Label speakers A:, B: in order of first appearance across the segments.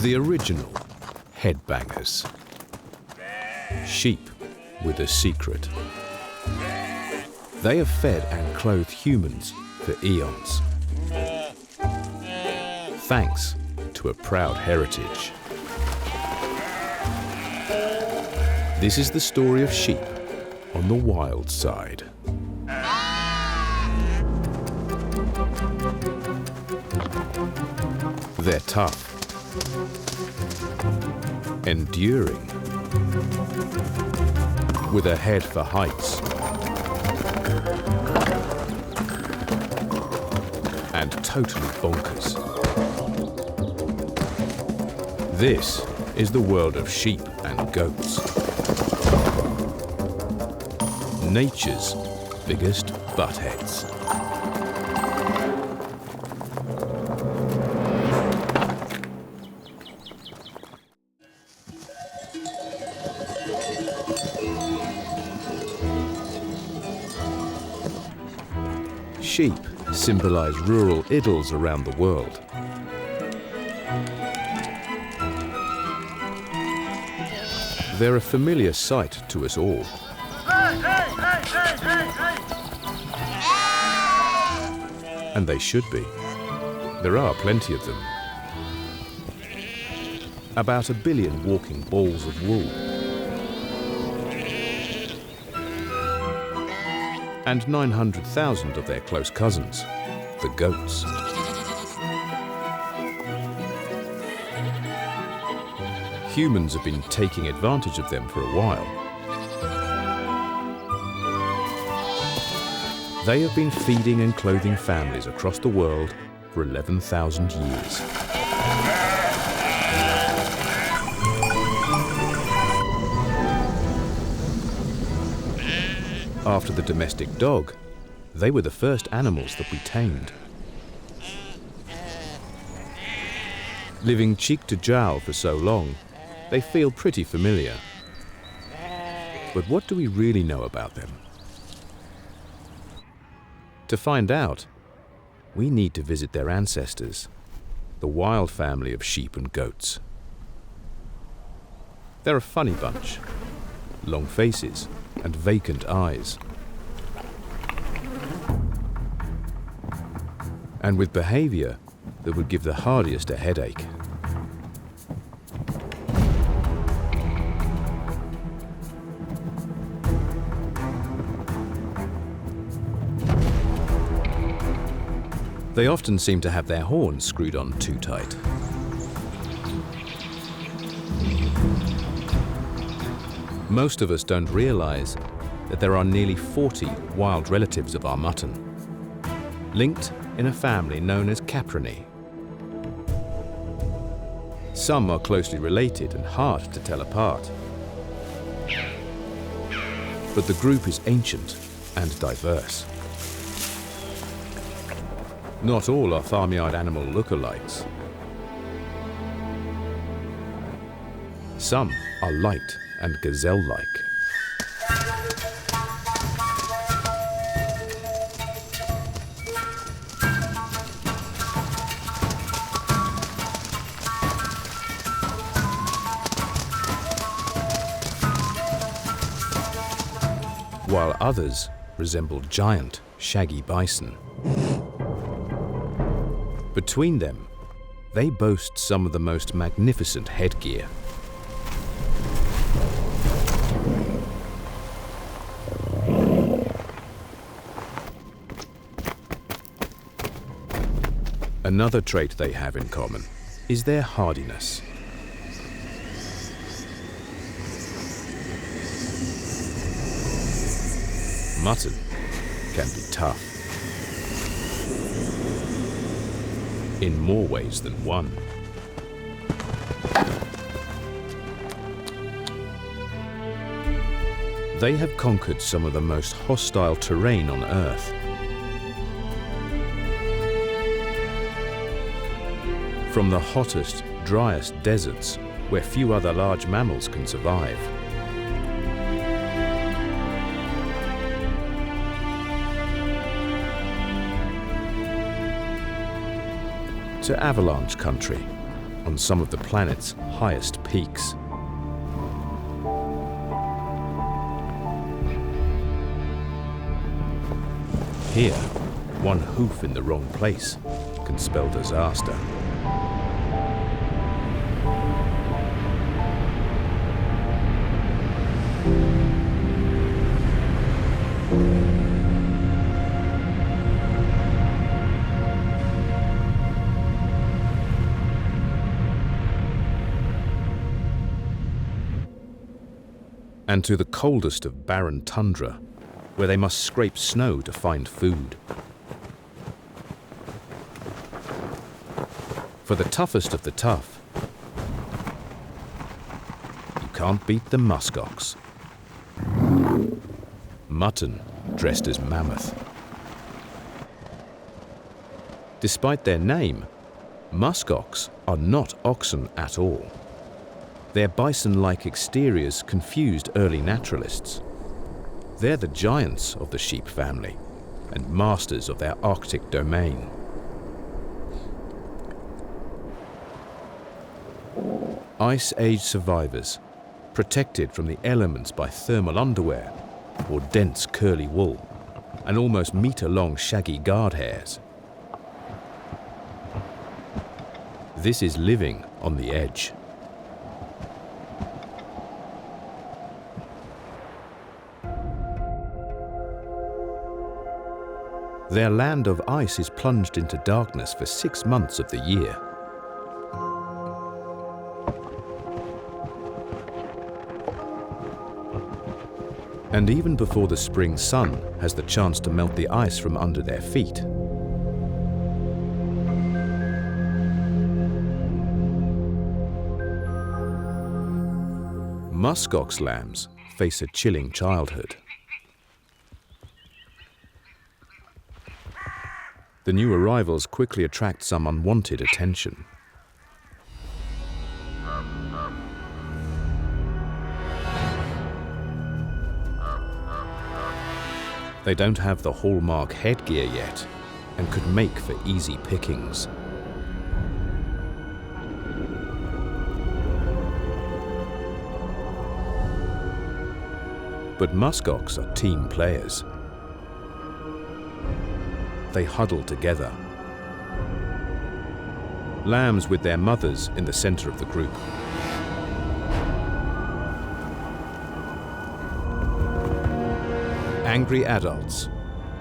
A: The original headbangers. Sheep with a secret. They have fed and clothed humans for eons. Thanks to a proud heritage. This is the story of sheep on the wild side. They're tough, enduring, with a head for heights, and totally bonkers. This is the world of sheep and goats. Nature's biggest buttheads. Sheep symbolize rural idyls around the world. They're a familiar sight to us all. And they should be. There are plenty of them. About 1 billion walking balls of wool. And 900,000 of their close cousins, the goats. Humans have been taking advantage of them for a while. They have been feeding and clothing families across the world for 11,000 years. After the domestic dog, they were the first animals that we tamed. Living cheek to jowl for so long, they feel pretty familiar. But what do we really know about them? To find out, we need to visit their ancestors, the wild family of sheep and goats. They're a funny bunch, long faces and vacant eyes. And with behavior that would give the hardiest a headache. They often seem to have their horns screwed on too tight. Most of us don't realize that there are nearly 40 wild relatives of our mutton, linked in a family known as caprinae. Some are closely related and hard to tell apart. But the group is ancient and diverse. Not all are farmyard animal lookalikes. Some are light and gazelle-like. While others resemble giant, shaggy bison. Between them, they boast some of the most magnificent headgear. Another trait they have in common is their hardiness. Mutton can be tough. In more ways than one. They have conquered some of the most hostile terrain on Earth. From the hottest, driest deserts, where few other large mammals can survive, to avalanche country on some of the planet's highest peaks. Here, one hoof in the wrong place can spell disaster. And to the coldest of barren tundra, where they must scrape snow to find food. For the toughest of the tough, you can't beat the muskox. Mutton dressed as mammoth. Despite their name, muskox are not oxen at all. Their bison-like exteriors confused early naturalists. They're the giants of the sheep family and masters of their Arctic domain. Ice Age survivors, protected from the elements by thermal underwear or dense curly wool and almost meter-long shaggy guard hairs. This is living on the edge. Their land of ice is plunged into darkness for 6 months of the year. And even before the spring sun has the chance to melt the ice from under their feet, muskox lambs face a chilling childhood. The new arrivals quickly attract some unwanted attention. They don't have the hallmark headgear yet and could make for easy pickings. But muskox are team players. They huddle together. Lambs with their mothers in the center of the group. Angry adults,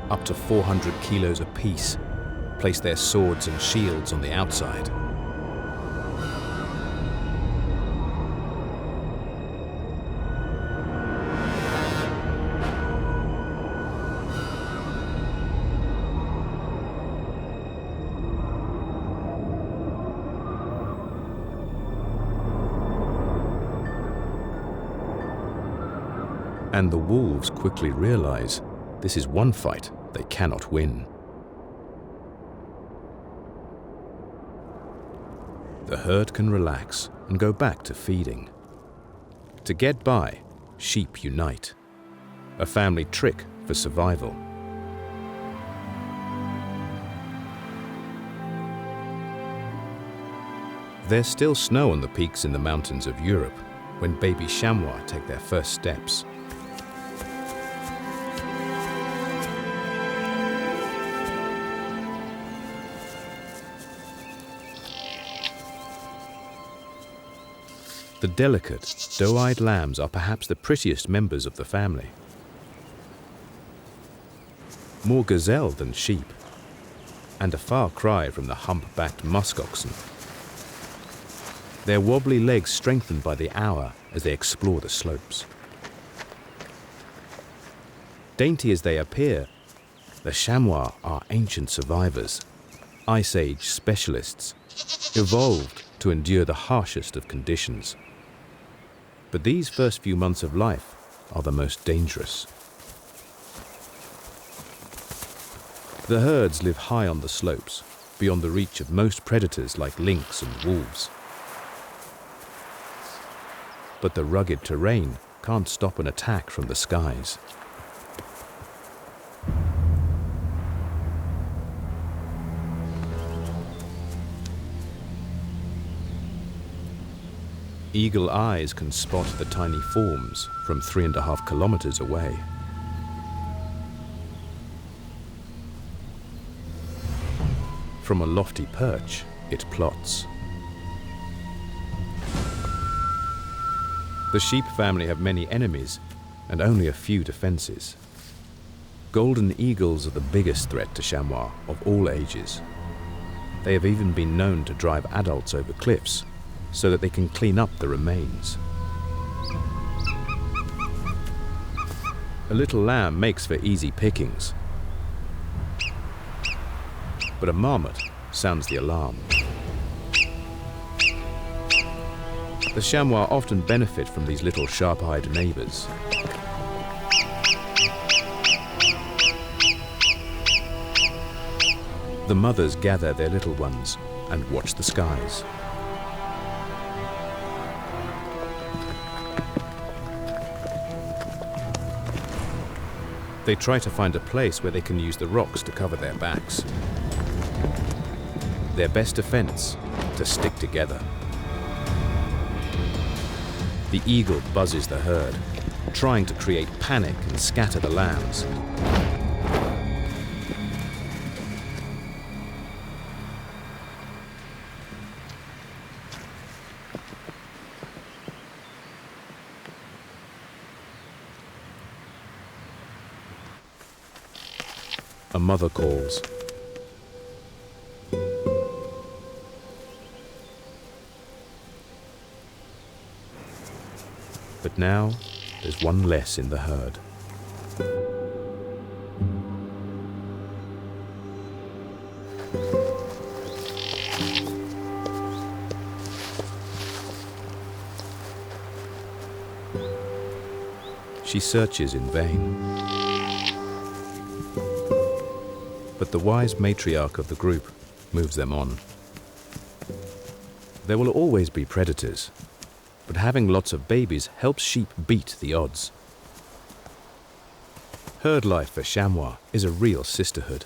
A: up to 400 kilos apiece, place their swords and shields on the outside. And the wolves quickly realize this is one fight they cannot win. The herd can relax and go back to feeding. To get by, sheep unite, a family trick for survival. There's still snow on the peaks in the mountains of Europe when baby chamois take their first steps. The delicate, doe-eyed lambs are perhaps the prettiest members of the family. More gazelle than sheep, and a far cry from the hump-backed muskoxen. Their wobbly legs strengthened by the hour as they explore the slopes. Dainty as they appear, the chamois are ancient survivors, Ice Age specialists, evolved to endure the harshest of conditions. But these first few months of life are the most dangerous. The herds live high on the slopes, beyond the reach of most predators like lynx and wolves. But the rugged terrain can't stop an attack from the skies. Eagle eyes can spot the tiny forms from 3.5 kilometers away. From a lofty perch, it plots. The sheep family have many enemies and only a few defenses. Golden eagles are the biggest threat to chamois of all ages. They have even been known to drive adults over cliffs so that they can clean up the remains. A little lamb makes for easy pickings, but a marmot sounds the alarm. The chamois often benefit from these little sharp-eyed neighbors. The mothers gather their little ones and watch the skies. They try to find a place where they can use the rocks to cover their backs. Their best defense, to stick together. The eagle buzzes the herd, trying to create panic and scatter the lambs. A mother calls. But now, there's one less in the herd. She searches in vain. But the wise matriarch of the group moves them on. There will always be predators, but having lots of babies helps sheep beat the odds. Herd life for chamois is a real sisterhood.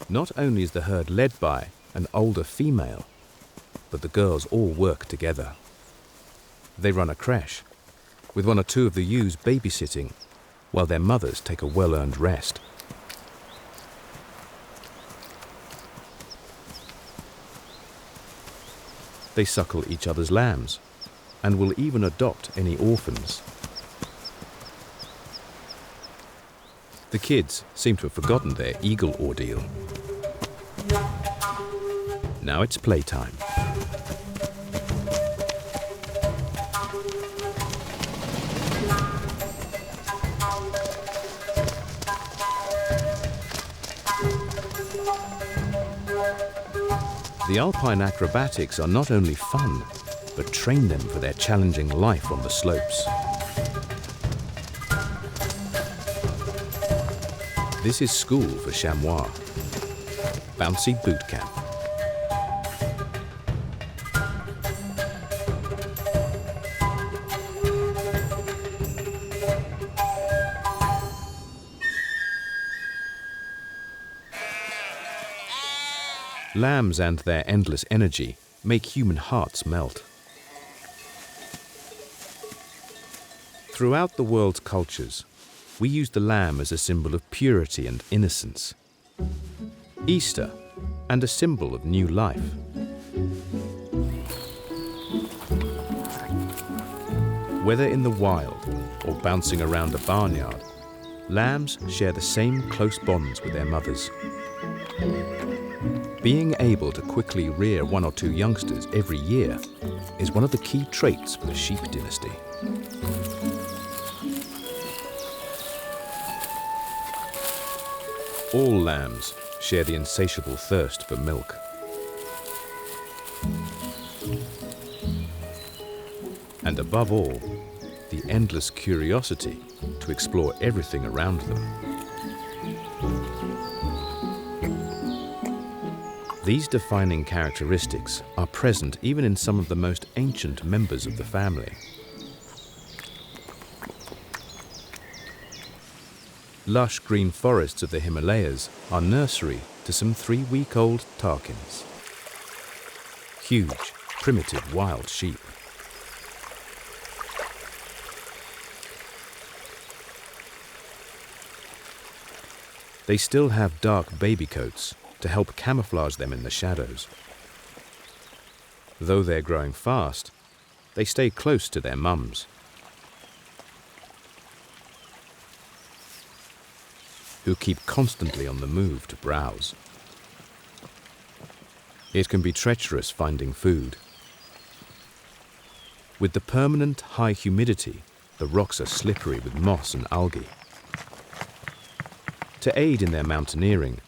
A: Not only is the herd led by an older female, but the girls all work together. They run a creche, with 1 or 2 of the ewes babysitting, while their mothers take a well-earned rest. They suckle each other's lambs, and will even adopt any orphans. The kids seem to have forgotten their eagle ordeal. Now it's playtime. The alpine acrobatics are not only fun, but train them for their challenging life on the slopes. This is school for chamois. Bouncy boot camp. Lambs and their endless energy make human hearts melt. Throughout the world's cultures, we use the lamb as a symbol of purity and innocence. Easter, and a symbol of new life. Whether in the wild or bouncing around a barnyard, lambs share the same close bonds with their mothers. Being able to quickly rear 1 or 2 youngsters every year is one of the key traits for the sheep dynasty. All lambs share the insatiable thirst for milk. And above all, the endless curiosity to explore everything around them. These defining characteristics are present even in some of the most ancient members of the family. Lush green forests of the Himalayas are nursery to some 3-week-old tarkins. Huge, primitive wild sheep. They still have dark baby coats to help camouflage them in the shadows. Though they're growing fast, they stay close to their mums, who keep constantly on the move to browse. It can be treacherous finding food. With the permanent high humidity, the rocks are slippery with moss and algae. To aid in their mountaineering,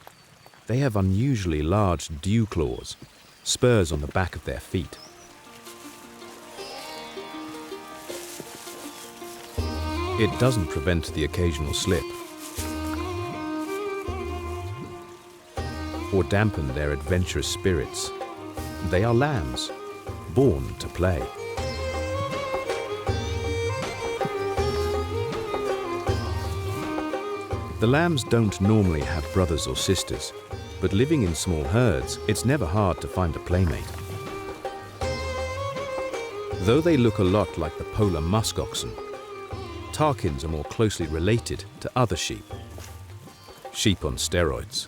A: they have unusually large dew claws, spurs on the back of their feet. It doesn't prevent the occasional slip or dampen their adventurous spirits. They are lambs, born to play. The lambs don't normally have brothers or sisters, but living in small herds, it's never hard to find a playmate. Though they look a lot like the polar muskoxen, tarkins are more closely related to other sheep. Sheep on steroids.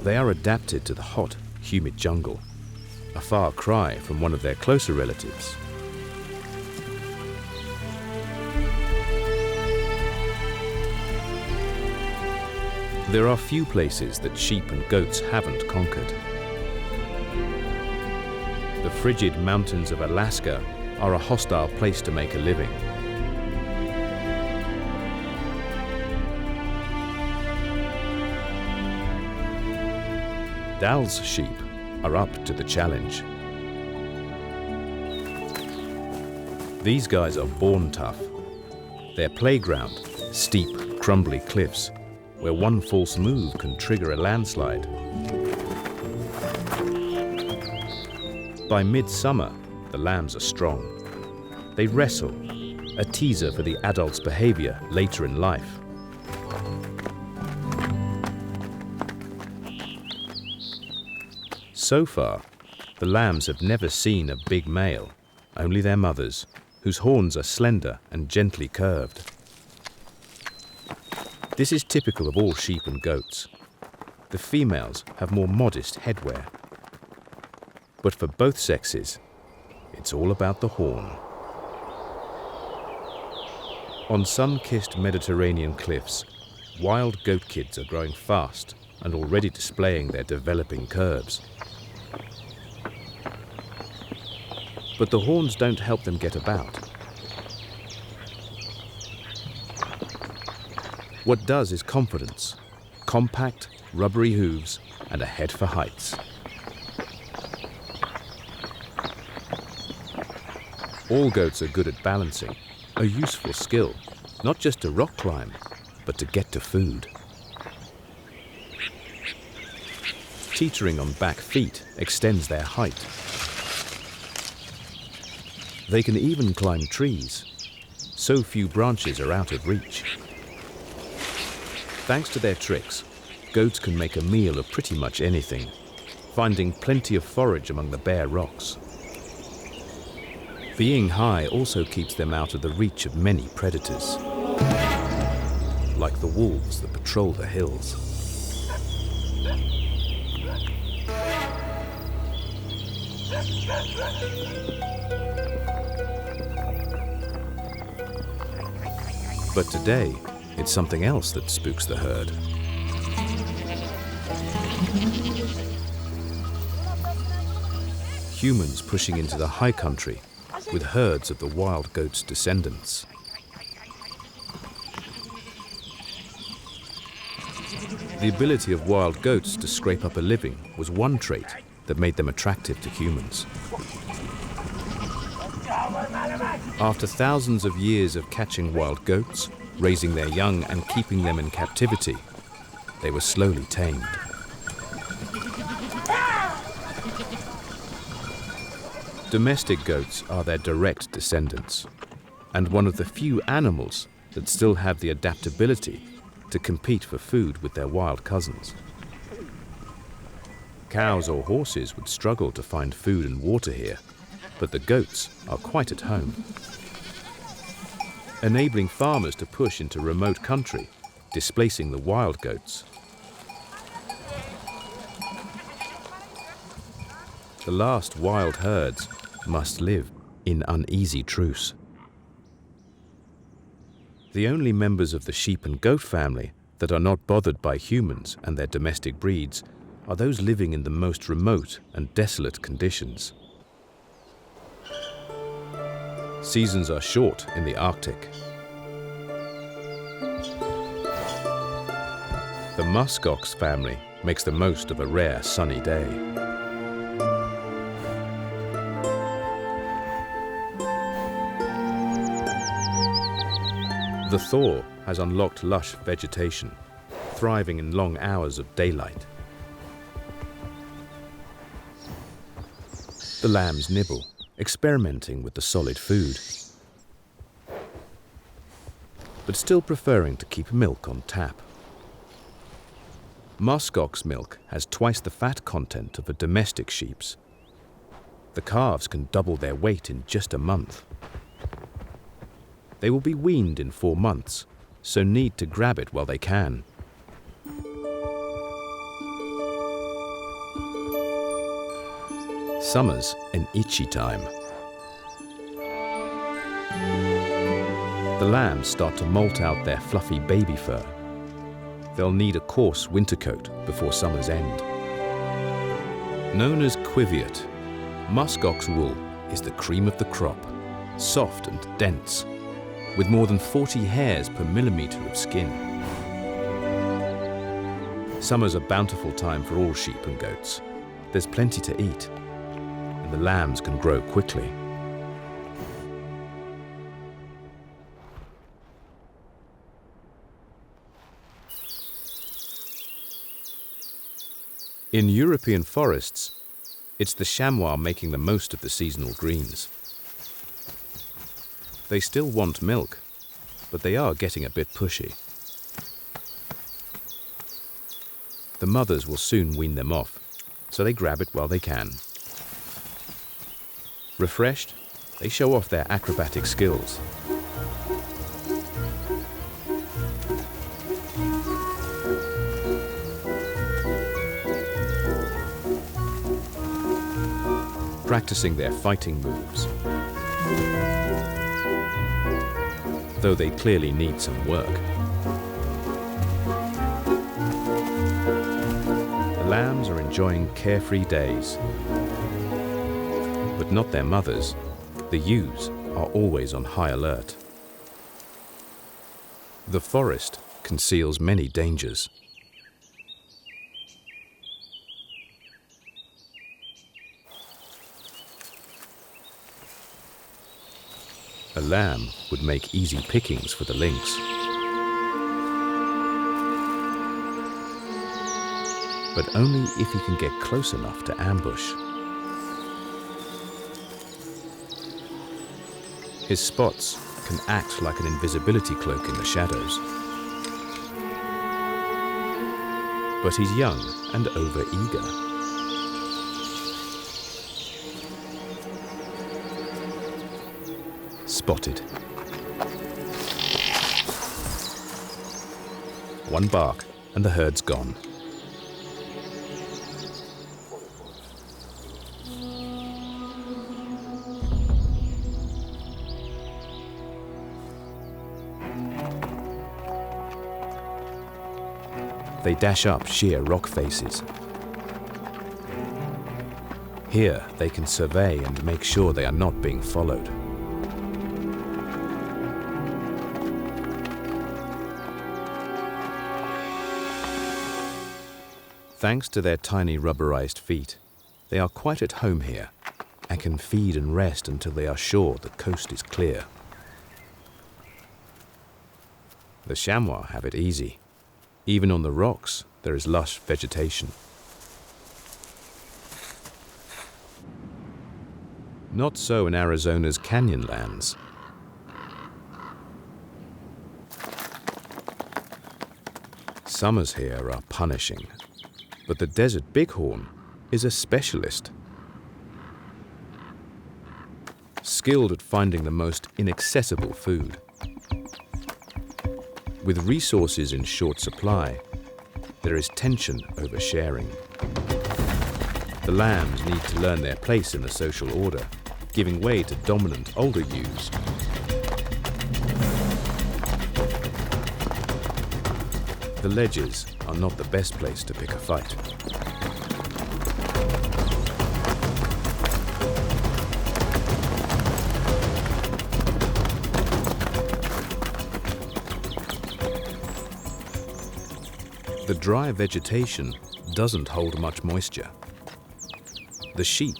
A: They are adapted to the hot, humid jungle, a far cry from one of their closer relatives. There are few places that sheep and goats haven't conquered. The frigid mountains of Alaska are a hostile place to make a living. Dal's sheep are up to the challenge. These guys are born tough. Their playground, steep, crumbly cliffs, where one false move can trigger a landslide. By midsummer, the lambs are strong. They wrestle, a teaser for the adult's behavior later in life. So far, the lambs have never seen a big male, only their mothers, whose horns are slender and gently curved. This is typical of all sheep and goats. The females have more modest headwear. But for both sexes, it's all about the horn. On sun-kissed Mediterranean cliffs, wild goat kids are growing fast and already displaying their developing curves. But the horns don't help them get about. What does is confidence, compact, rubbery hooves, and a head for heights. All goats are good at balancing, a useful skill, not just to rock climb, but to get to food. Teetering on back feet extends their height. They can even climb trees. So few branches are out of reach. Thanks to their tricks, goats can make a meal of pretty much anything, finding plenty of forage among the bare rocks. Being high also keeps them out of the reach of many predators, like the wolves that patrol the hills. But today, it's something else that spooks the herd. Humans pushing into the high country with herds of the wild goat's descendants. The ability of wild goats to scrape up a living was one trait that made them attractive to humans. After thousands of years of catching wild goats, raising their young and keeping them in captivity, they were slowly tamed. Domestic goats are their direct descendants, and one of the few animals that still have the adaptability to compete for food with their wild cousins. Cows or horses would struggle to find food and water here, but the goats are quite at home. enabling farmers to push into remote country, displacing the wild goats. The last wild herds must live in uneasy truce. The only members of the sheep and goat family that are not bothered by humans and their domestic breeds are those living in the most remote and desolate conditions. Seasons are short in the Arctic. The muskox family makes the most of a rare sunny day. The thaw has unlocked lush vegetation, thriving in long hours of daylight. The lambs nibble, experimenting with the solid food, but still preferring to keep milk on tap. Muskox milk has twice the fat content of a domestic sheep's. The calves can double their weight in just a month. They will be weaned in 4 months, so need to grab it while they can. Summer's an itchy time. The lambs start to molt out their fluffy baby fur. They'll need a coarse winter coat before summer's end. Known as quiviate, muskox wool is the cream of the crop, soft and dense, with more than 40 hairs per millimetre of skin. Summer's a bountiful time for all sheep and goats. There's plenty to eat, and the lambs can grow quickly. In European forests, it's the chamois making the most of the seasonal greens. They still want milk, but they are getting a bit pushy. The mothers will soon wean them off, so they grab it while they can. Refreshed, they show off their acrobatic skills. Practicing their fighting moves, though they clearly need some work. The lambs are enjoying carefree days, but not their mothers. The ewes are always on high alert. The forest conceals many dangers. A lamb would make easy pickings for the lynx. But only if he can get close enough to ambush. His spots can act like an invisibility cloak in the shadows. But he's young and over-eager. Spotted. One bark and the herd's gone. They dash up sheer rock faces. Here they can survey and make sure they are not being followed. Thanks to their tiny rubberized feet, they are quite at home here and can feed and rest until they are sure the coast is clear. The chamois have it easy. Even on the rocks, there is lush vegetation. Not so in Arizona's canyonlands. Summers here are punishing. But the desert bighorn is a specialist. Skilled at finding the most inaccessible food. With resources in short supply, there is tension over sharing. The lambs need to learn their place in the social order, giving way to dominant older ewes. The ledges are not the best place to pick a fight. The dry vegetation doesn't hold much moisture. The sheep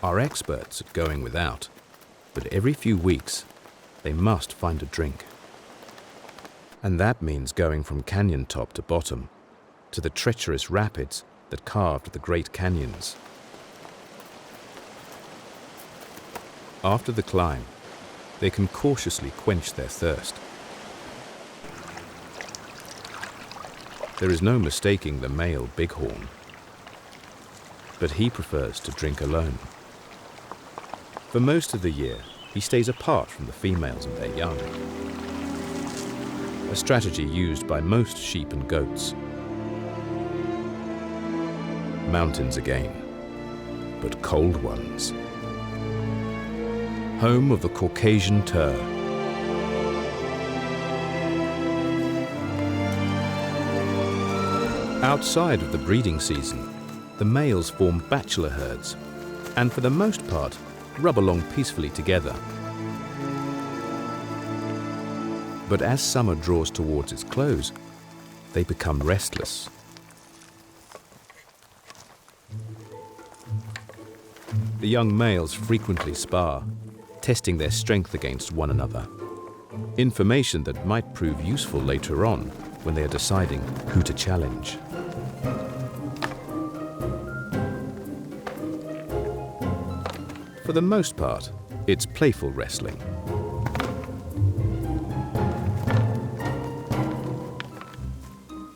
A: are experts at going without, but every few weeks they must find a drink. And that means going from canyon top to bottom, to the treacherous rapids that carved the great canyons. After the climb, they can cautiously quench their thirst. There is no mistaking the male bighorn, but he prefers to drink alone. For most of the year, he stays apart from the females and their young. A strategy used by most sheep and goats. Mountains again, but cold ones. Home of the Caucasian tur. Outside of the breeding season, the males form bachelor herds, and for the most part, rub along peacefully together. But as summer draws towards its close, they become restless. The young males frequently spar, testing their strength against one another. Information that might prove useful later on when they are deciding who to challenge. For the most part, it's playful wrestling.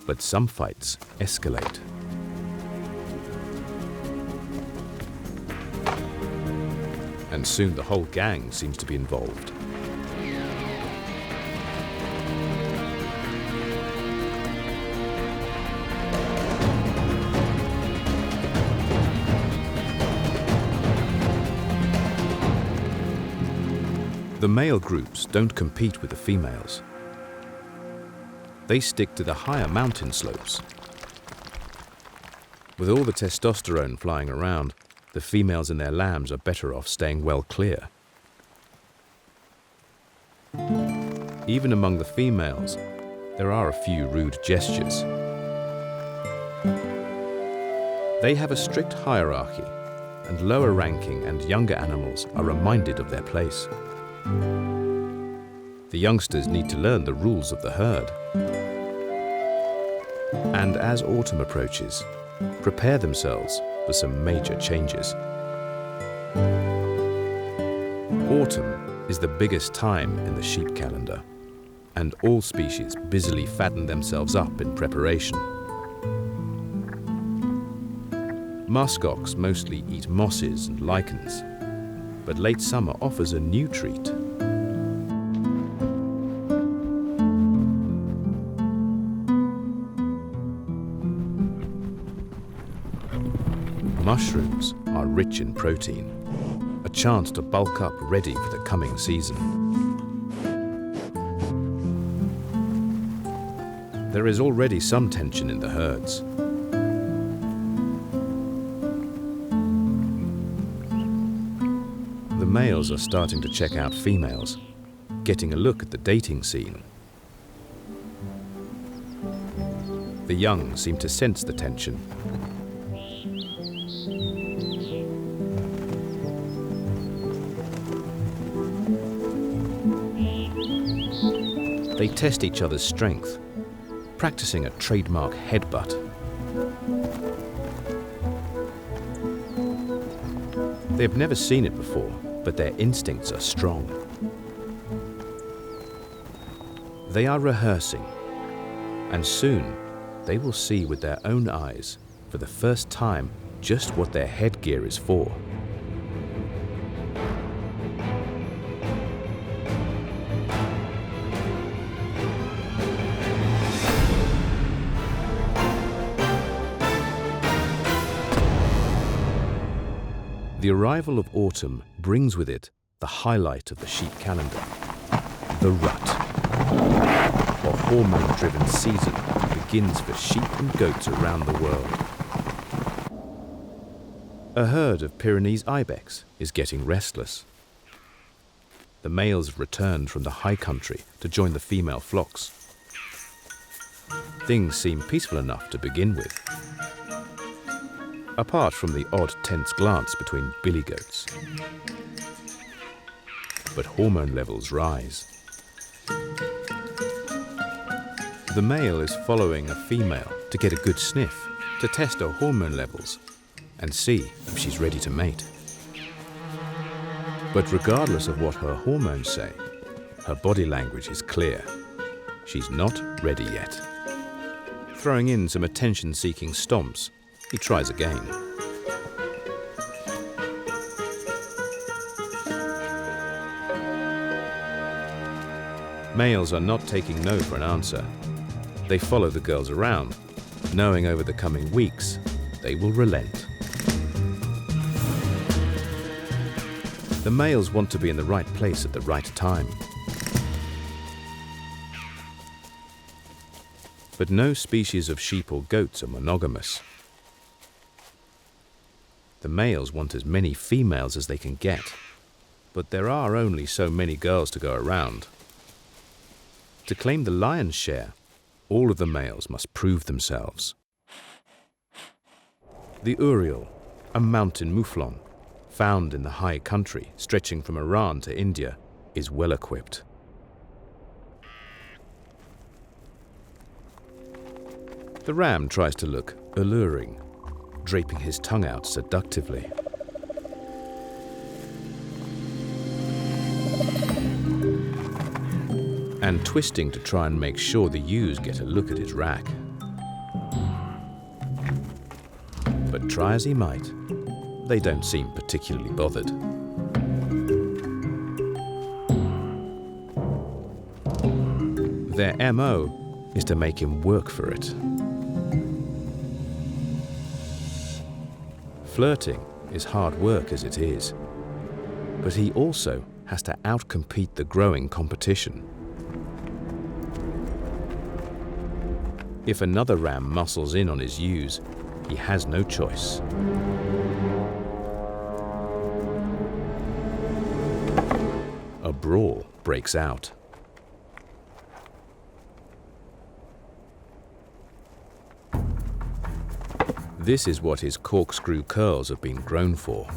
A: But some fights escalate. And soon the whole gang seems to be involved. The male groups don't compete with the females. They stick to the higher mountain slopes. With all the testosterone flying around, the females and their lambs are better off staying well clear. Even among the females, there are a few rude gestures. They have a strict hierarchy, and lower ranking and younger animals are reminded of their place. The youngsters need to learn the rules of the herd. And as autumn approaches, prepare themselves for some major changes. Autumn is the biggest time in the sheep calendar, and all species busily fatten themselves up in preparation. Muskox mostly eat mosses and lichens, but late summer offers a new treat. Mushrooms are rich in protein, a chance to bulk up ready for the coming season. There is already some tension in the herds. The males are starting to check out females, getting a look at the dating scene. The young seem to sense the tension. They test each other's strength, practicing a trademark headbutt. They've never seen it before, but their instincts are strong. They are rehearsing, and soon they will see with their own eyes, for the first time, just what their headgear is for. The arrival of autumn brings with it the highlight of the sheep calendar, the rut. A hormone-driven season begins for sheep and goats around the world. A herd of Pyrenees Ibex is getting restless. The males have returned from the high country to join the female flocks. Things seem peaceful enough to begin with, apart from the odd tense glance between billy goats. But hormone levels rise. The male is following a female to get a good sniff, to test her hormone levels and see if she's ready to mate. But regardless of what her hormones say, her body language is clear. She's not ready yet. Throwing in some attention-seeking stomps, he tries again. Males are not taking no for an answer. They follow the girls around, knowing over the coming weeks they will relent. The males want to be in the right place at the right time. But no species of sheep or goats are monogamous. The males want as many females as they can get, but there are only so many girls to go around. To claim the lion's share, all of the males must prove themselves. The Urial, a mountain mouflon, found in the high country stretching from Iran to India, is well equipped. The ram tries to look alluring, draping his tongue out seductively. And twisting to try and make sure the ewes get a look at his rack. But try as he might, they don't seem particularly bothered. Their MO is to make him work for it. Flirting is hard work as it is, but he also has to outcompete the growing competition. If another ram muscles in on his ewes, he has no choice. A brawl breaks out. This is what his corkscrew curls have been grown for.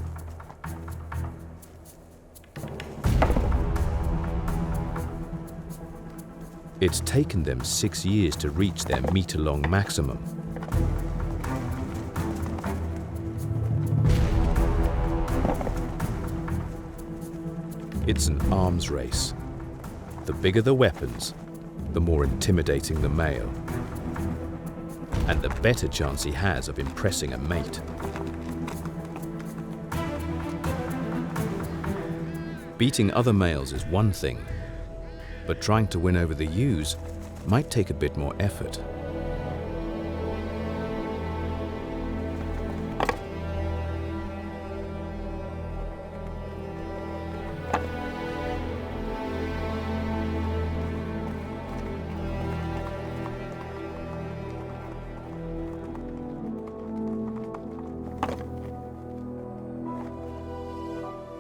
A: It's taken them 6 years to reach their meter-long maximum. It's an arms race. The bigger the weapons, the more intimidating the male, and the better chance he has of impressing a mate. Beating other males is one thing, but trying to win over the ewes might take a bit more effort.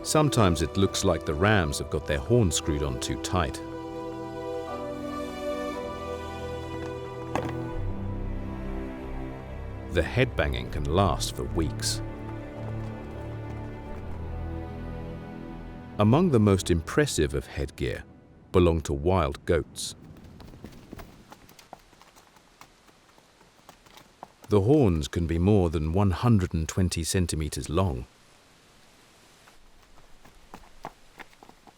A: Sometimes it looks like the rams have got their horns screwed on too tight. The headbanging can last for weeks. Among the most impressive of headgear belong to wild goats. The horns can be more than 120 centimeters long.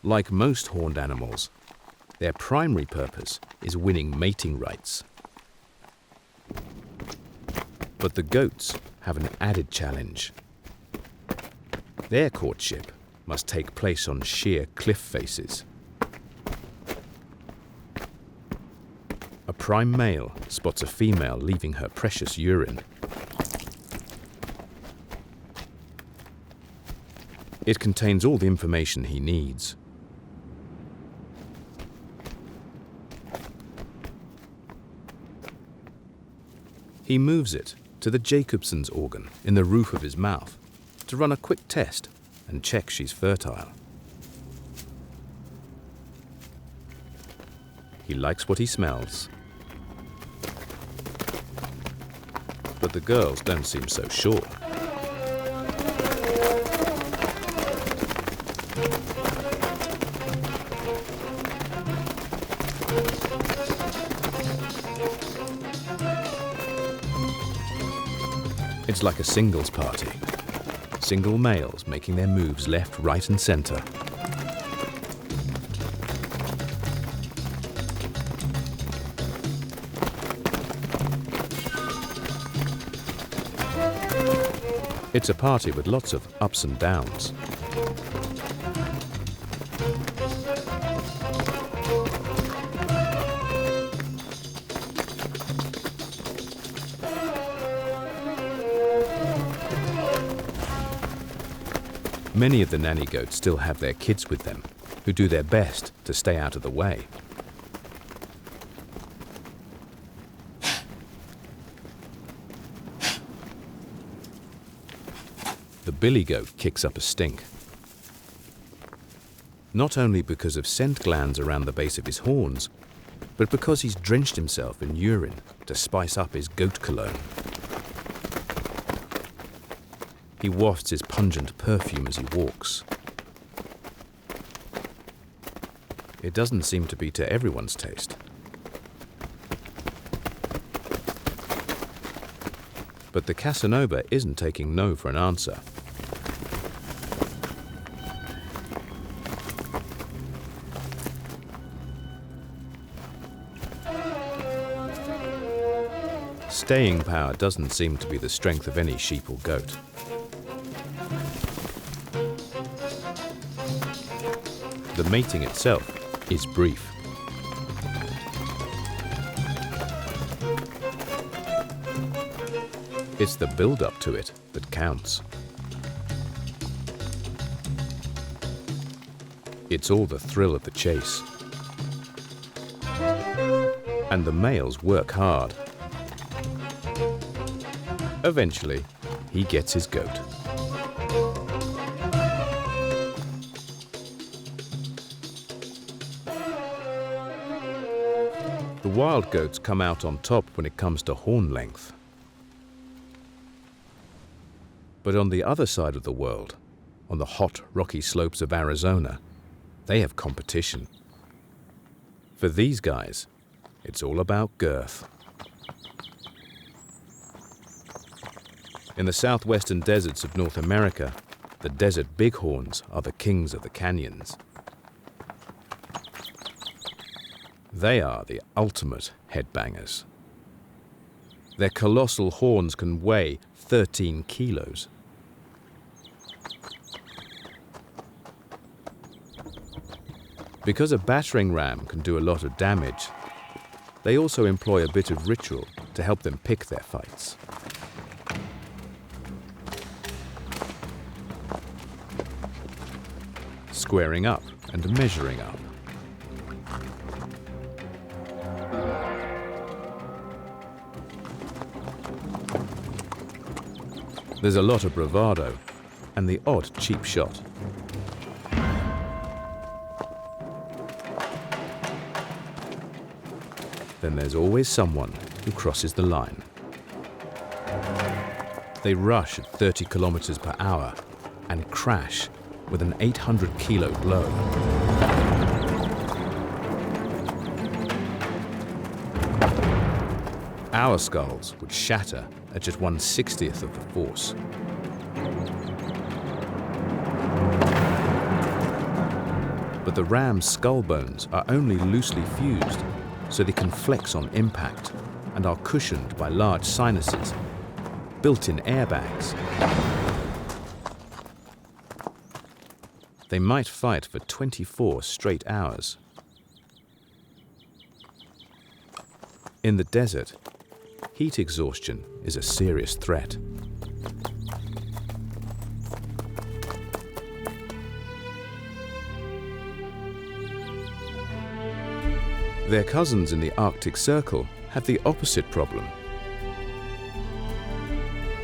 A: Like most horned animals, their primary purpose is winning mating rights. But the goats have an added challenge. Their courtship must take place on sheer cliff faces. A prime male spots a female leaving her precious urine. It contains all the information he needs. He moves it to the Jacobson's organ in the roof of his mouth to run a quick test and check she's fertile. He likes what he smells. But the girls don't seem so sure. It's like a singles party. Single males making their moves left, right, and center. It's a party with lots of ups and downs. Many of the nanny goats still have their kids with them, who do their best to stay out of the way. The billy goat kicks up a stink. Not only because of scent glands around the base of his horns, but because he's drenched himself in urine to spice up his goat cologne. He wafts his pungent perfume as he walks. It doesn't seem to be to everyone's taste. But the Casanova isn't taking no for an answer. Staying power doesn't seem to be the strength of any sheep or goat. The mating itself is brief. It's the build-up to it that counts. It's all the thrill of the chase. And the males work hard. Eventually, he gets his goat. The wild goats come out on top when it comes to horn length. But on the other side of the world, on the hot, rocky slopes of Arizona, they have competition. For these guys, it's all about girth. In the southwestern deserts of North America, the desert bighorns are the kings of the canyons. They are the ultimate headbangers. Their colossal horns can weigh 13 kilos. Because a battering ram can do a lot of damage, they also employ a bit of ritual to help them pick their fights. Squaring up and measuring up. There's a lot of bravado and the odd cheap shot. Then there's always someone who crosses the line. They rush at 30 kilometers per hour and crash with an 800-kilo blow. Our skulls would shatter at just 1/60th of the force. But the ram's skull bones are only loosely fused, so they can flex on impact and are cushioned by large sinuses, built-in airbags. They might fight for 24 straight hours. In the desert, heat exhaustion is a serious threat. Their cousins in the Arctic Circle have the opposite problem.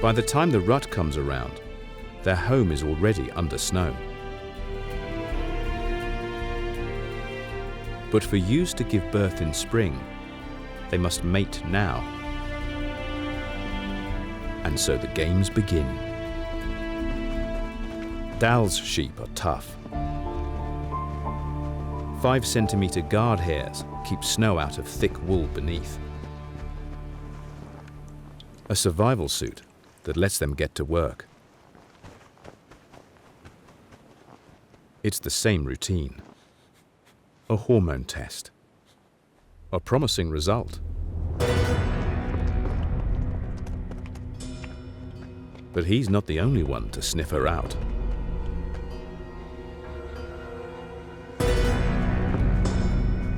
A: By the time the rut comes around, their home is already under snow. But for ewes to give birth in spring, they must mate now. And so the games begin. Dall's sheep are tough. 5-centimeter guard hairs keep snow out of thick wool beneath. A survival suit that lets them get to work. It's the same routine. A hormone test. A promising result. But he's not the only one to sniff her out.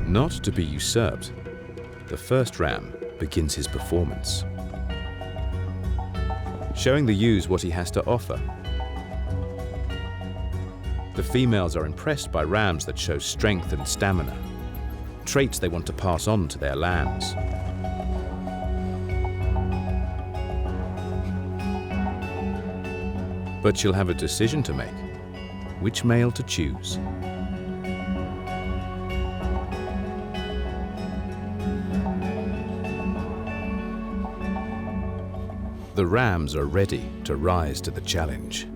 A: Not to be usurped, the first ram begins his performance, showing the ewes what he has to offer. The females are impressed by rams that show strength and stamina, traits they want to pass on to their lambs. But she'll have a decision to make, which male to choose. The rams are ready to rise to the challenge.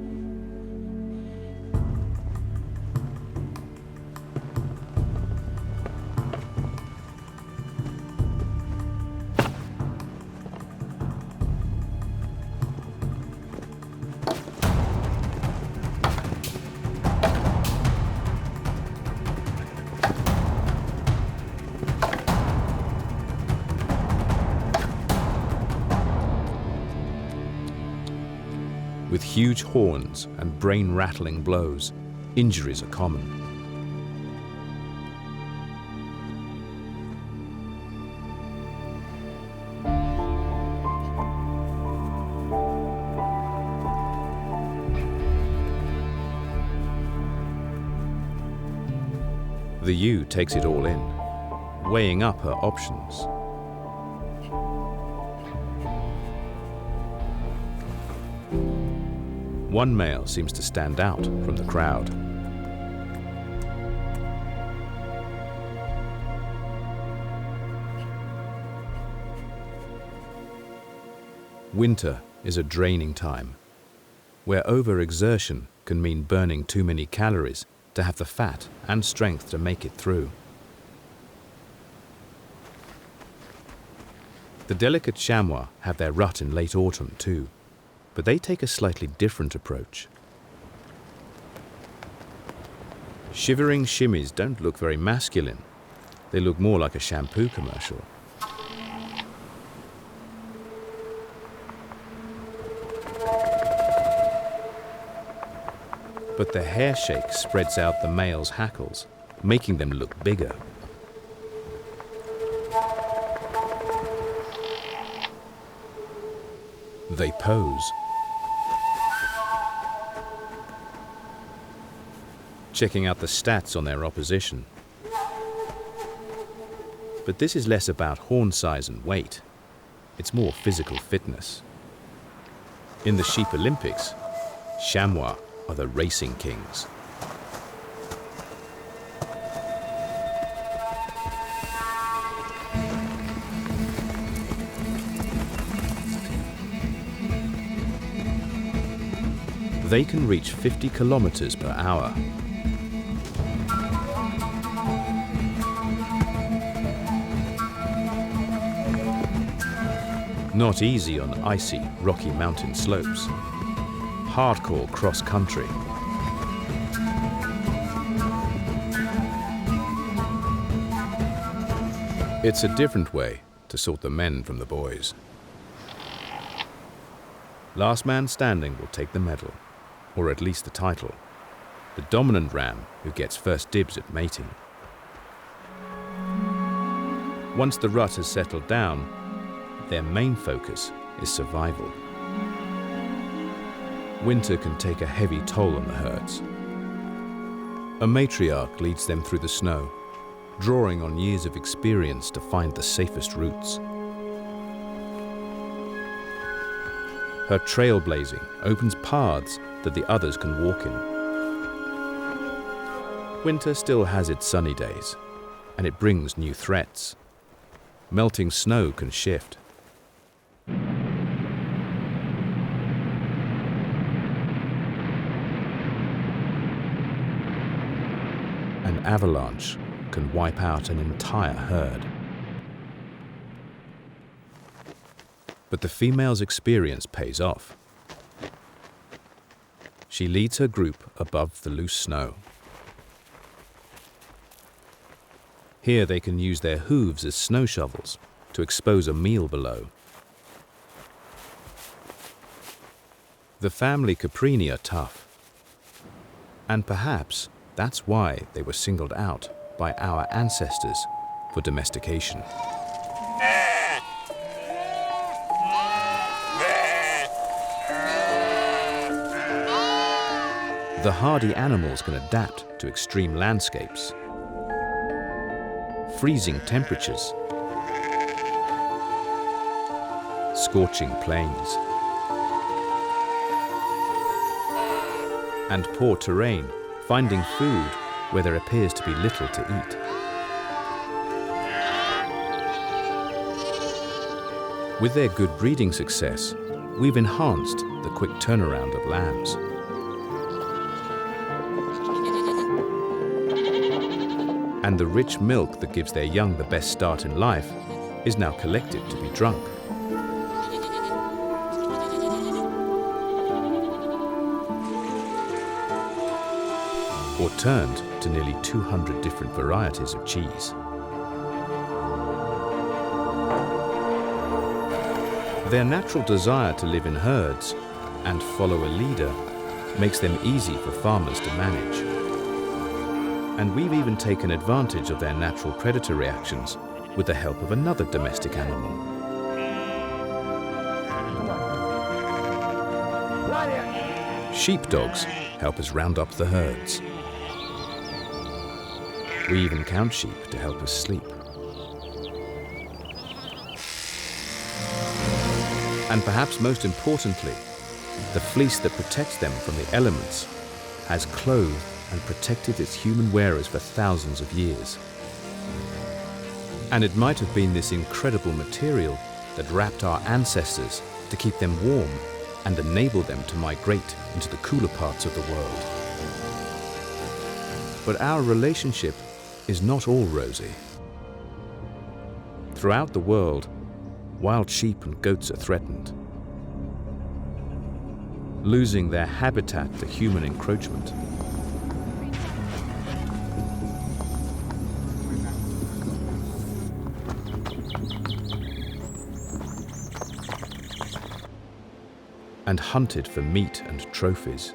A: With huge horns and brain-rattling blows, injuries are common. The ewe takes it all in, weighing up her options. One male seems to stand out from the crowd. Winter is a draining time, where overexertion can mean burning too many calories to have the fat and strength to make it through. The delicate chamois have their rut in late autumn too, but they take a slightly different approach. Shivering shimmies don't look very masculine. They look more like a shampoo commercial. But the hair shake spreads out the male's hackles, making them look bigger. They pose. Checking out the stats on their opposition. But this is less about horn size and weight. It's more physical fitness. In the Sheep Olympics, chamois are the racing kings. They can reach 50 kilometers per hour. Not easy on icy, rocky mountain slopes. Hardcore cross-country. It's a different way to sort the men from the boys. Last man standing will take the medal, or at least the title. The dominant ram who gets first dibs at mating. Once the rut has settled down, their main focus is survival. Winter can take a heavy toll on the herds. A matriarch leads them through the snow, drawing on years of experience to find the safest routes. Her trailblazing opens paths that the others can walk in. Winter still has its sunny days, and it brings new threats. Melting snow can shift. An avalanche can wipe out an entire herd. But the female's experience pays off. She leads her group above the loose snow. Here they can use their hooves as snow shovels to expose a meal below. The family Caprini are tough, and perhaps that's why they were singled out by our ancestors for domestication. The hardy animals can adapt to extreme landscapes, freezing temperatures, scorching plains, and poor terrain, finding food where there appears to be little to eat. With their good breeding success, we've enhanced the quick turnaround of lambs. And the rich milk that gives their young the best start in life is now collected to be drunk. Or turned to nearly 200 different varieties of cheese. Their natural desire to live in herds and follow a leader makes them easy for farmers to manage. And we've even taken advantage of their natural predator reactions with the help of another domestic animal. Sheepdogs help us round up the herds. We even count sheep to help us sleep. And perhaps most importantly, the fleece that protects them from the elements has clothed and protected its human wearers for thousands of years. And it might have been this incredible material that wrapped our ancestors to keep them warm and enable them to migrate into the cooler parts of the world. But our relationship is not all rosy. Throughout the world, wild sheep and goats are threatened, losing their habitat to human encroachment. And hunted for meat and trophies.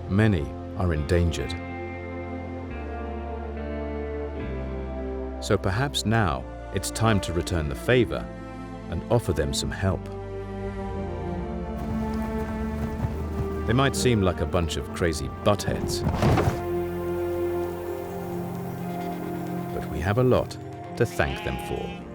A: Many are endangered. So perhaps now it's time to return the favor and offer them some help. They might seem like a bunch of crazy buttheads, but we have a lot to thank them for.